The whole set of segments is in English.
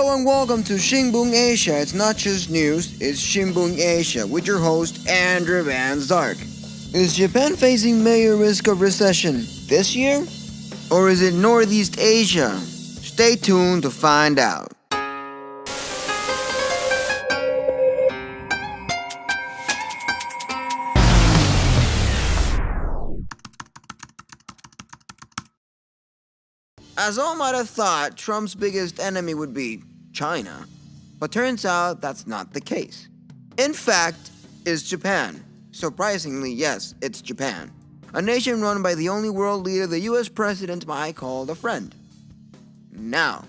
Hello and welcome to Shinbun Asia. It's not just news, it's Shinbun Asia with your host Andrew Van Zark. Is Japan facing major risk of recession this year? Or is it Northeast Asia? Stay tuned to find out. As all might have thought, Trump's biggest enemy would be China. But turns out that's not the case. In fact, it's Japan. Surprisingly, yes, it's Japan. A nation run by the only world leader the US president might call a friend. Now,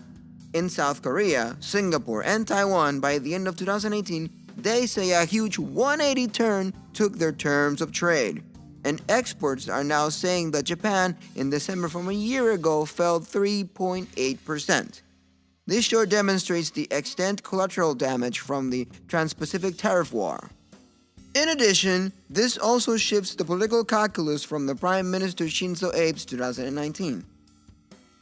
in South Korea, Singapore, and Taiwan, by the end of 2018, they say a huge 180 turn took their terms of trade. And experts are now saying that Japan, in December from a year ago, fell 3.8%. This sure demonstrates the extent collateral damage from the Trans-Pacific tariff war. In addition, this also shifts the political calculus from the Prime Minister Shinzo Abe's 2019.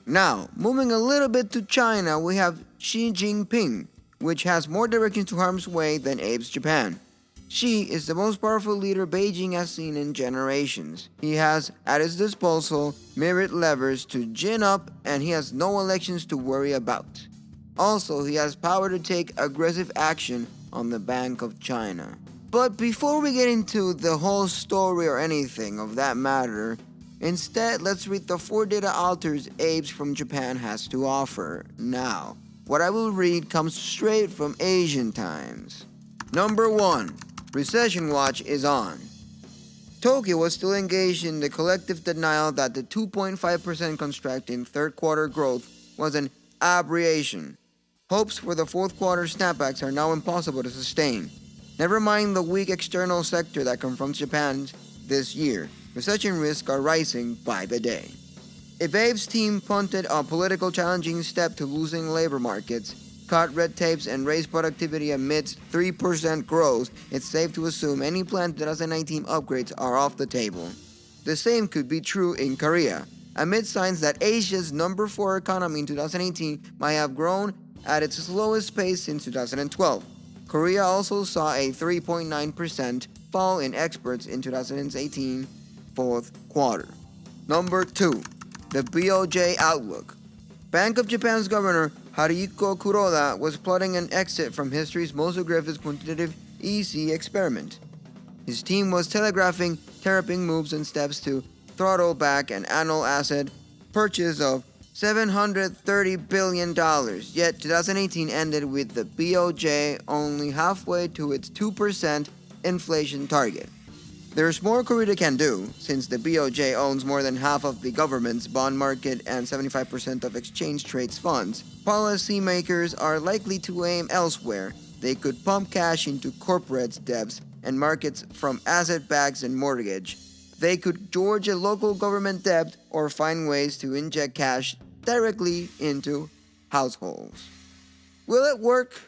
Now, moving a little bit to China, we have Xi Jinping, which has more directions to harm's way than Abe's Japan. Xi is the most powerful leader Beijing has seen in generations. He has at his disposal myriad levers to gin up, and he has no elections to worry about. Also, he has power to take aggressive action on the Bank of China. But before we get into the whole story or anything of that matter, instead let's read the 4 data alters Abe's from Japan has to offer. Now, what I will read comes straight from Asian Times. Number 1. Recession watch is on. Tokyo was still engaged in the collective denial that the 2.5% contract in third quarter growth was an aberration. Hopes for the fourth quarter snapbacks are now impossible to sustain. Never mind the weak external sector that confronts Japan this year. Recession risks are rising by the day. If Abe's team punted a political challenging step to losing labor markets, cut red tapes, and raise productivity amidst 3% growth, it's safe to assume any planned 2019 upgrades are off the table. The same could be true in Korea, amid signs that Asia's number 4 economy in 2018 might have grown at its slowest pace since 2012. Korea also saw a 3.9% fall in exports in 2018 fourth quarter. Number 2. The BOJ outlook. Bank of Japan's governor Haruhiko Kuroda was plotting an exit from history's most aggressive quantitative easy experiment. His team was telegraphing terrapin moves and steps to throttle back an annual asset purchase of $730 billion, yet 2018 ended with the BOJ only halfway to its 2% inflation target. There's more Korea can do, since the BOJ owns more than half of the government's bond market and 75% of exchange trades funds. Policymakers are likely to aim elsewhere. They could pump cash into corporate debts and markets from asset backs and mortgage. They could gorge a local government debt or find ways to inject cash directly into households. Will it work?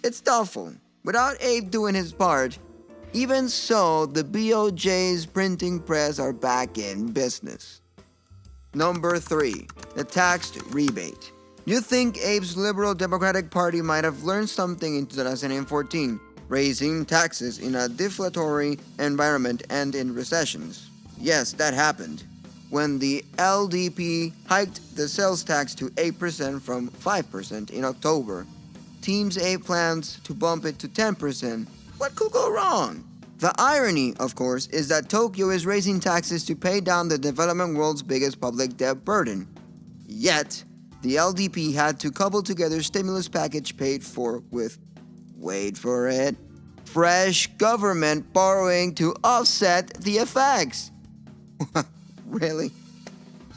It's doubtful. Without Abe doing his part, even so, the BOJ's printing press are back in business. Number 3. The tax rebate. You think Abe's Liberal Democratic Party might have learned something in 2014, raising taxes in a deflationary environment and in recessions. Yes, that happened. When the LDP hiked the sales tax to 8% from 5% in October, Team's Abe plans to bump it to 10%. What could go wrong? The irony, of course, is that Tokyo is raising taxes to pay down the developing world's biggest public debt burden. Yet, the LDP had to cobble together a stimulus package paid for with, wait for it, fresh government borrowing to offset the effects. Really?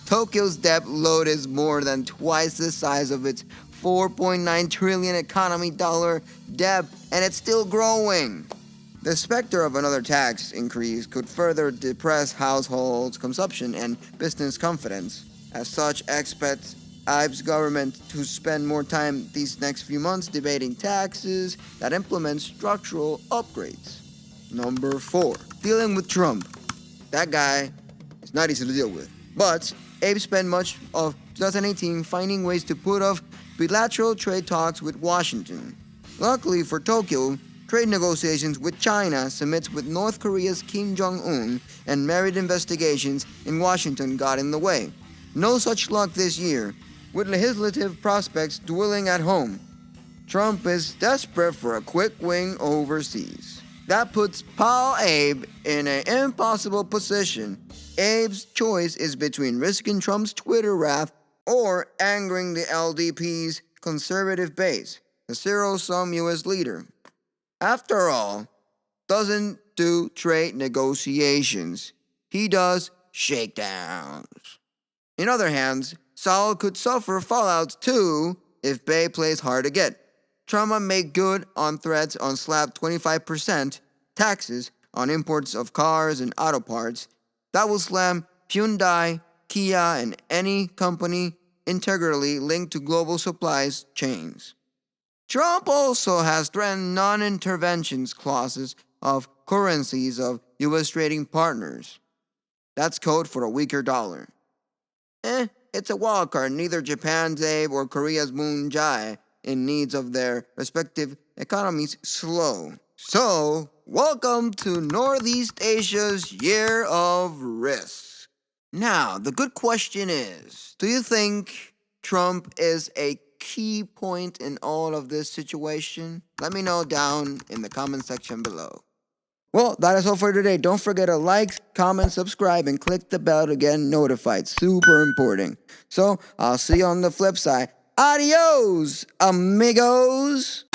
Tokyo's debt load is more than twice the size of its $4.9 trillion economy dollar debt, and it's still growing. The specter of another tax increase could further depress households' consumption and business confidence. As such, expect Abe's government to spend more time these next few months debating taxes that implement structural upgrades. Number 4. Dealing with Trump. That guy is not easy to deal with. But Abe spent much of 2018 finding ways to put off bilateral trade talks with Washington. Luckily for Tokyo, trade negotiations with China summits with North Korea's Kim Jong-un and merit investigations in Washington got in the way. No such luck this year, with legislative prospects dwindling at home. Trump is desperate for a quick win overseas. That puts Pal Abe in an impossible position. Abe's choice is between risking Trump's Twitter wrath or angering the LDP's conservative base, the zero-sum U.S. leader. After all, doesn't do trade negotiations. He does shakedowns. In other hands, Saul could suffer fallout too if Bay plays hard to get. Trump might make good on threats on slap 25% taxes on imports of cars and auto parts. That will slam Hyundai, Kia, and any company integrally linked to global supplies chains. Trump also has threatened non-interventions clauses of currencies of U.S. trading partners. That's code for a weaker dollar. It's a wild card. Neither Japan's Abe or Korea's Moon Jae in needs of their respective economies slow. So, welcome to Northeast Asia's Year of Risk. Now, the good question is, do you think Trump is a key point in all of this situation? Let me know down in the comment section below. Well, that is all for today. Don't forget to like, comment, subscribe, and click the bell to get notified. Super important. So, I'll see you on the flip side. Adios, amigos!